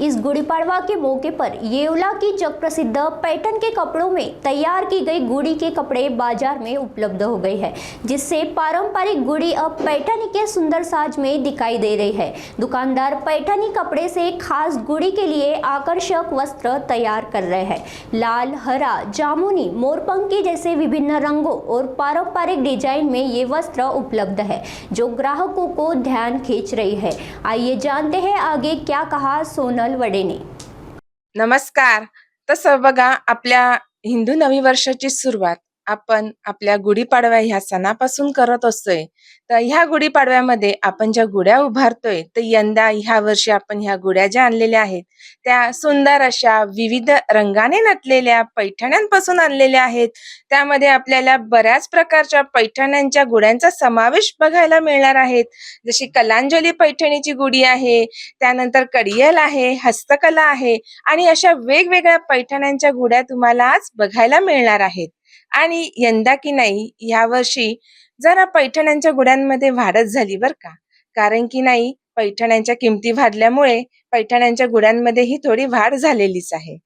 इस गुड़ी पड़वा के मौके पर येवला की जग प्रसिद्ध पैठन के कपड़ों में तैयार की गई गुड़ी के कपड़े बाजार में उपलब्ध हो गए हैं, जिससे पारंपरिक गुड़ी अब पैठनी के सुंदर साज में दिखाई दे रही है। दुकानदार पैठनी कपड़े से खास गुड़ी के लिए आकर्षक वस्त्र तैयार कर रहे हैं। लाल, हरा, जामुनी, मोरपंखी जैसे विभिन्न रंगों और पारंपरिक डिजाइन में ये वस्त्र उपलब्ध है, जो ग्राहकों को ध्यान खींच रही है। आइए जानते हैं आगे क्या कहा सोनल वडेने। नमस्कार। तसं बघा, आपल्या हिंदू नवी वर्षाची सुरुवात आपण आपल्या गुढीपाडवा ह्या सणापासून करत असतोय। तर ह्या गुढीपाडव्यामध्ये आपण ज्या गुड्या उभारतोय, तर यंदा ह्या वर्षी आपण ह्या गुड्या ज्या आणलेल्या आहेत त्या सुंदर अशा विविध रंगाने नटलेल्या पैठण्यांपासून आणलेल्या आहेत। त्यामध्ये आपल्याला बऱ्याच प्रकारच्या पैठण्यांच्या गुड्यांचा समावेश बघायला मिळणार आहेत। जशी कलांजली पैठणीची गुढी आहे, त्यानंतर कडियल आहे, हस्तकला आहे आणि अशा वेगवेगळ्या पैठण्यांच्या गुड्या तुम्हाला आज बघायला मिळणार आहेत। आणि यंदा की नाही, ह्या वर्षी जरा पैठण्यांच्या गुड्यांमध्ये वाढच झाली बरं का। कारण की नाही, पैठण्यांच्या किमती वाढल्यामुळे पैठण्यांच्या गुड्यांमध्ये ही थोडी वाढ झालेलीच आहे।